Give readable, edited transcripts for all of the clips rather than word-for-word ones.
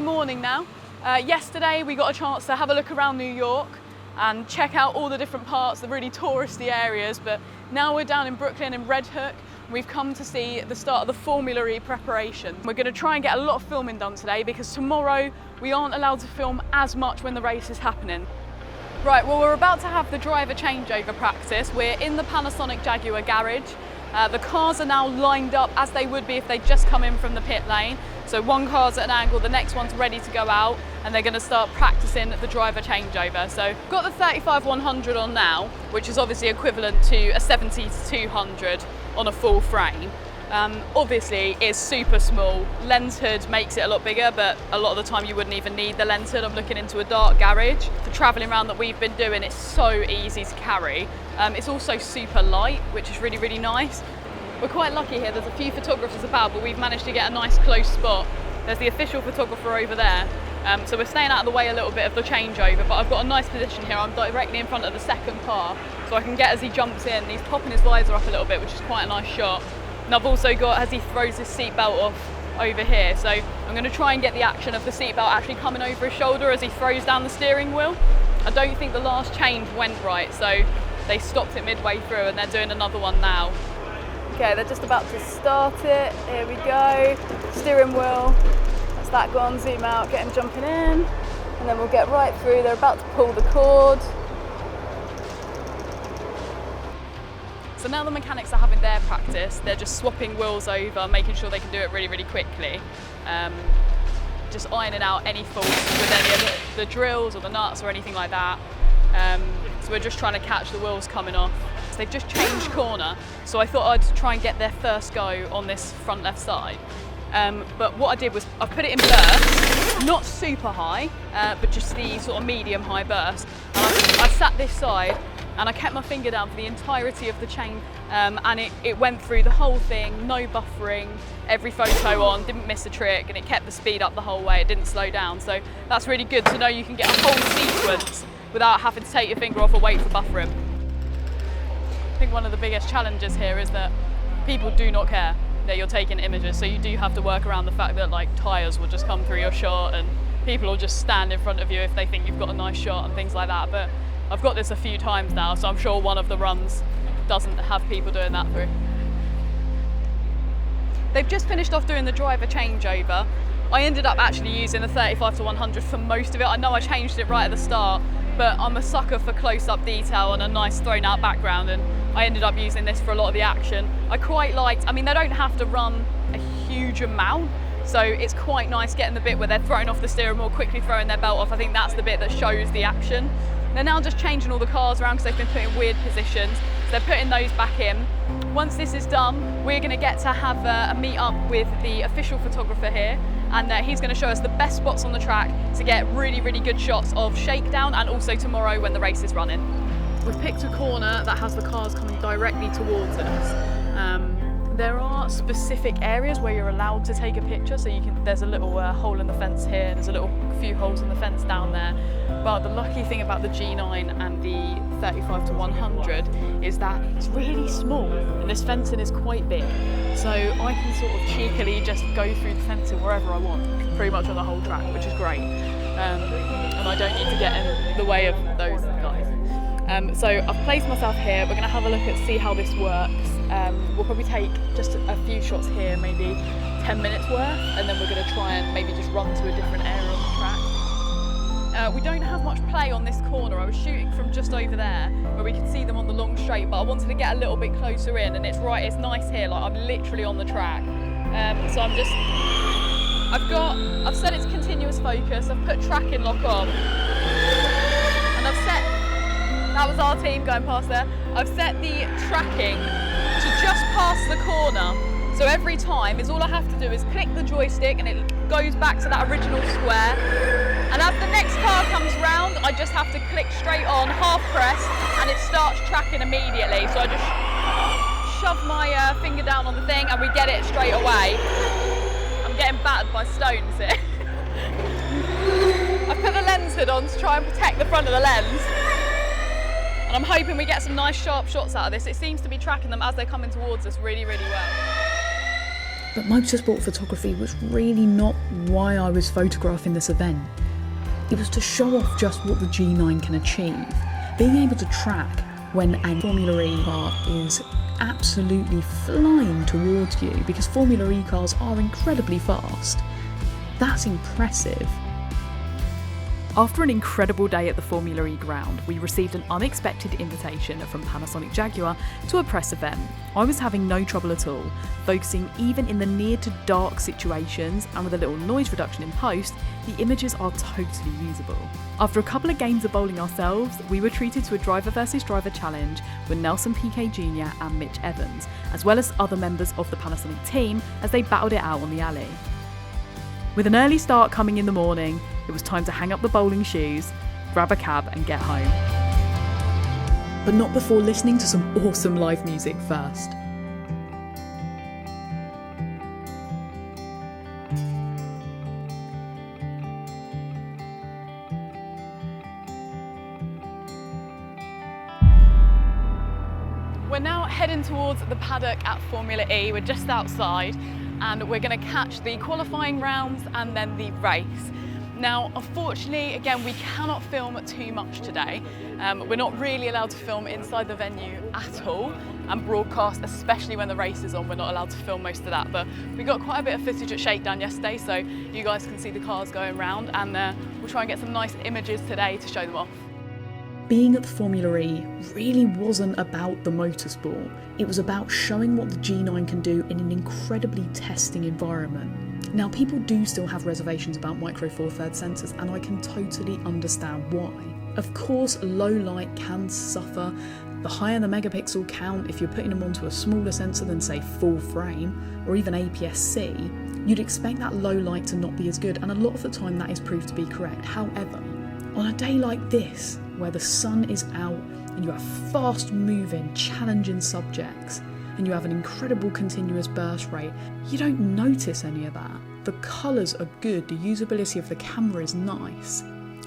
Monday morning now. Yesterday we got a chance to have a look around New York and check out all the different parts, the really touristy areas, but now we're down in Brooklyn in Red Hook. We've come to see the start of the Formula-E preparation. We're going to try and get a lot of filming done today because tomorrow we aren't allowed to film as much when the race is happening. Right, well, we're about to have the driver changeover practice. We're in the Panasonic Jaguar garage. The cars are now lined up as they would be if they'd just come in from the pit lane. So one car's at an angle, the next one's ready to go out, and they're going to start practicing the driver changeover. So got the 35-100 on now, which is obviously equivalent to a 70-200 on a full frame. Obviously it's super small. Lens hood makes it a lot bigger, but a lot of the time you wouldn't even need the lens hood. I'm looking into a dark garage. For travelling around that we've been doing, it's so easy to carry. It's also super light, which is really, really nice. We're quite lucky here, there's a few photographers about, but we've managed to get a nice close spot. There's the official photographer over there. So we're staying out of the way a little bit of the changeover, but I've got a nice position here. I'm directly in front of the second car, so I can get as he jumps in. He's popping his visor up a little bit, which is quite a nice shot. And I've also got, as he throws his seatbelt off over here, so I'm going to try and get the action of the seatbelt actually coming over his shoulder as he throws down the steering wheel. I don't think the last change went right, so they stopped it midway through and they're doing another one now. Okay, they're just about to start it. Here we go. Steering wheel. That's that gone. Zoom out, get him jumping in. And then we'll get right through. They're about to pull the cord. So now the mechanics are having their practice. They're just swapping wheels over, making sure they can do it really, really quickly. Just ironing out any faults with any of the drills or the nuts or anything like that. So we're just trying to catch the wheels coming off. So they've just changed corner, so I thought I'd try and get their first go on this front left side. But what I did was I put it in burst, not super high, but just the sort of medium high burst. And I sat this side and I kept my finger down for the entirety of the chain, and it went through the whole thing, no buffering, every photo on, didn't miss a trick, and it kept the speed up the whole way, it didn't slow down. So that's really good to know you can get a whole sequence without having to take your finger off or wait for buffering. I think one of the biggest challenges here is that people do not care that you're taking images, so you do have to work around the fact that like tyres will just come through your shot and people will just stand in front of you if they think you've got a nice shot and things like that. But I've got this a few times now, so I'm sure one of the runs doesn't have people doing that through. They've just finished off doing the driver changeover. I ended up actually using the 35-100 for most of it. I know I changed it right at the start, but I'm a sucker for close-up detail and a nice thrown-out background, and I ended up using this for a lot of the action. I quite liked, I mean, they don't have to run a huge amount, so it's quite nice getting the bit where they're throwing off the steering wheel, quickly throwing their belt off. I think that's the bit that shows the action. They're now just changing all the cars around because they've been put in weird positions. So they're putting those back in. Once this is done, we're going to get to have a meet up with the official photographer here, and he's going to show us the best spots on the track to get really, really good shots of shakedown, and also tomorrow when the race is running. We've picked a corner that has the cars coming directly towards us. There are specific areas where you're allowed to take a picture, so you can. There's a little hole in the fence here, there's a few holes in the fence down there. But the lucky thing about the G9 and the 35-100 is that it's really small, and this fencing is quite big. So I can sort of cheekily just go through the fencing wherever I want, pretty much on the whole track, which is great. And I don't need to get in the way of those guys. So I've placed myself here. We're going to have a look at see how this works. We'll probably take just a few shots here, maybe 10 minutes worth, and then we're going to try and maybe just run to a different area on the track. We don't have much play on this corner. I was shooting from just over there where we could see them on the long straight, but I wanted to get a little bit closer in, and it's nice here, like I'm literally on the track. So I've set it to continuous focus, I've put tracking lock on, and that was our team going past there. I've set the tracking to just past the corner. So every time, all I have to do is click the joystick and it goes back to that original square. And as the next car comes round, I just have to click straight on, half press, and it starts tracking immediately. So I just shove my finger down on the thing and we get it straight away. I'm getting battered by stones here. I've put the lens hood on to try and protect the front of the lens. And I'm hoping we get some nice sharp shots out of this. It seems to be tracking them as they're coming towards us really, really well. But motorsport photography was really not why I was photographing this event. It was to show off just what the G9 can achieve. Being able to track when a Formula-E car is absolutely flying towards you, because Formula-E cars are incredibly fast. That's impressive. After an incredible day at the Formula-E ground, we received an unexpected invitation from Panasonic Jaguar to a press event. I was having no trouble at all, focusing even in the near to dark situations, and with a little noise reduction in post, the images are totally usable. After a couple of games of bowling ourselves, we were treated to a driver versus driver challenge with Nelson Piquet Jr. and Mitch Evans, as well as other members of the Panasonic team as they battled it out on the alley. With an early start coming in the morning, it was time to hang up the bowling shoes, grab a cab and get home. But not before listening to some awesome live music first. We're now heading towards the paddock at Formula-E. We're just outside and we're going to catch the qualifying rounds and then the race. Now, unfortunately, again, we cannot film too much today. We're not really allowed to film inside the venue at all, and broadcast, especially when the race is on, we're not allowed to film most of that. But we got quite a bit of footage at Shakedown yesterday, so you guys can see the cars going round, and we'll try and get some nice images today to show them off. Being at the Formula-E really wasn't about the motorsport. It was about showing what the G9 can do in an incredibly testing environment. Now, people do still have reservations about Micro Four Thirds sensors, and I can totally understand why. Of course, low light can suffer. The higher the megapixel count, if you're putting them onto a smaller sensor than, say, full frame or even APS-C, you'd expect that low light to not be as good, and a lot of the time that is proved to be correct. However, on a day like this, where the sun is out and you have fast-moving, challenging subjects, and you have an incredible continuous burst rate, you don't notice any of that. The colours are good, the usability of the camera is nice.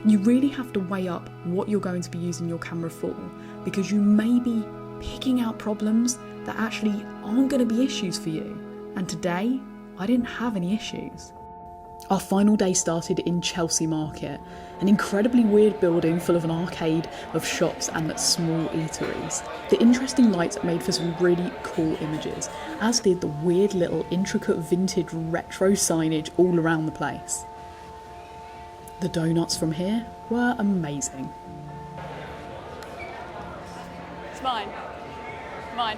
You really have to weigh up what you're going to be using your camera for, because you may be picking out problems that actually aren't going to be issues for you. And today, I didn't have any issues. Our final day started in Chelsea Market, an incredibly weird building full of an arcade of shops and small eateries. The interesting lights made for some really cool images, as did the weird little intricate vintage retro signage all around the place. The donuts from here were amazing. It's mine. Mine.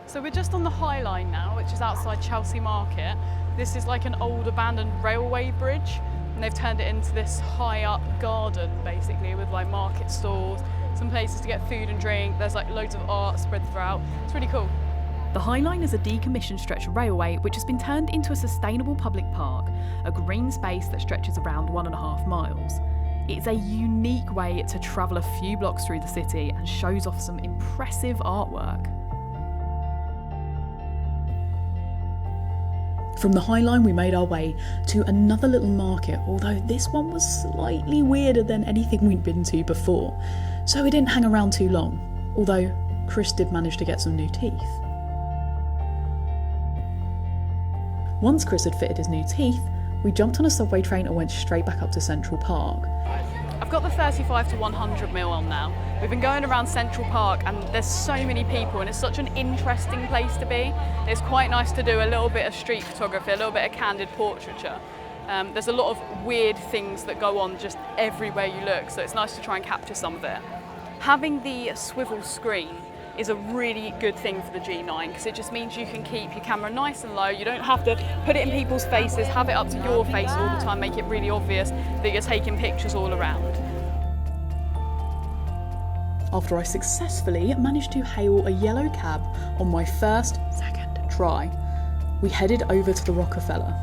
So we're just on the High Line now, which is outside Chelsea Market. This is like an old abandoned railway bridge, and they've turned it into this high up garden basically, with like market stalls, some places to get food and drink. There's like loads of art spread throughout. It's really cool. The High Line is a decommissioned stretch of railway which has been turned into a sustainable public park, a green space that stretches around 1.5 miles. It's a unique way to travel a few blocks through the city and shows off some impressive artwork. From the High Line we made our way to another little market, although this one was slightly weirder than anything we'd been to before, so we didn't hang around too long, although Kriss did manage to get some new teeth. Once Kriss had fitted his new teeth, we jumped on a subway train and went straight back up to Central Park. I've got the 35 to 100mm on now. We've been going around Central Park and there's so many people and it's such an interesting place to be. It's quite nice to do a little bit of street photography, a little bit of candid portraiture. There's a lot of weird things that go on just everywhere you look, so it's nice to try and capture some of it. Having the swivel screen is a really good thing for the G9 because it just means you can keep your camera nice and low. You don't have to put it in people's faces, have it up to your face all the time, make it really obvious that you're taking pictures all around. After I successfully managed to hail a yellow cab on my second try, we headed over to the Rockefeller.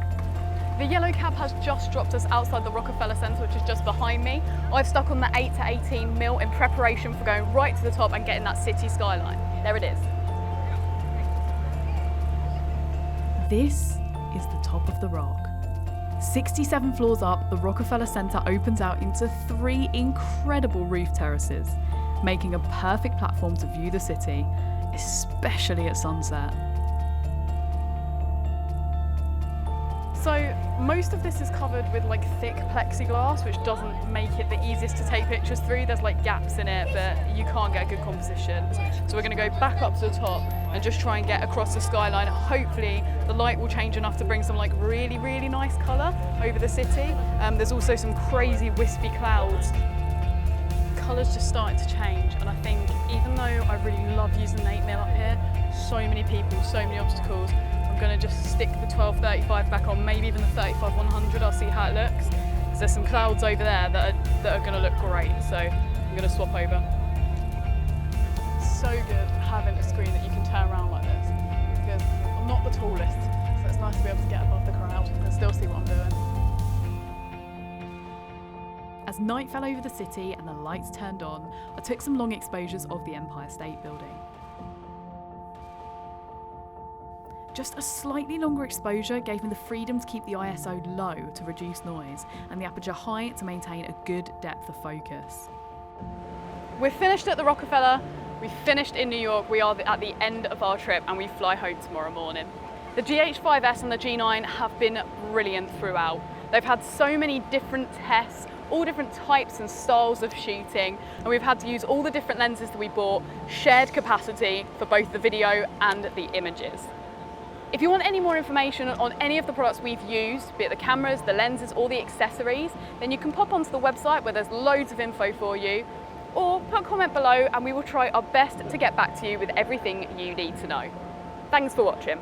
The yellow cab has just dropped us outside the Rockefeller Center, which is just behind me. I've stuck on the 8 to 18mm in preparation for going right to the top and getting that city skyline. There it is. This is the top of the rock. 67 floors up, the Rockefeller Center opens out into 3 incredible roof terraces, making a perfect platform to view the city, especially at sunset. So most of this is covered with like thick plexiglass, which doesn't make it the easiest to take pictures through. There's like gaps in it, but you can't get a good composition. So we're going to go back up to the top and just try and get across the skyline. Hopefully the light will change enough to bring some like really, really nice colour over the city. There's also some crazy wispy clouds. Colour's just starting to change, and I think even though I really love using the 8mm up here, so many people, so many obstacles, I'm going to just stick the 12-35 back on, maybe even the 35-100, I'll see how it looks. Because there's some clouds over there that are going to look great, so I'm going to swap over. So good having a screen that you can turn around like this, because I'm not the tallest, so it's nice to be able to get above the crowd and still see what I'm doing. As night fell over the city and the lights turned on, I took some long exposures of the Empire State Building. Just a slightly longer exposure gave me the freedom to keep the ISO low to reduce noise and the aperture high to maintain a good depth of focus. We're finished at the Rockefeller, we finished in New York, we are at the end of our trip and we fly home tomorrow morning. The GH5S and the G9 have been brilliant throughout. They've had so many different tests, all different types and styles of shooting, and we've had to use all the different lenses that we bought, shared capacity for both the video and the images. If you want any more information on any of the products we've used, be it the cameras, the lenses, or the accessories, then you can pop onto the website where there's loads of info for you, or put a comment below and we will try our best to get back to you with everything you need to know. Thanks for watching.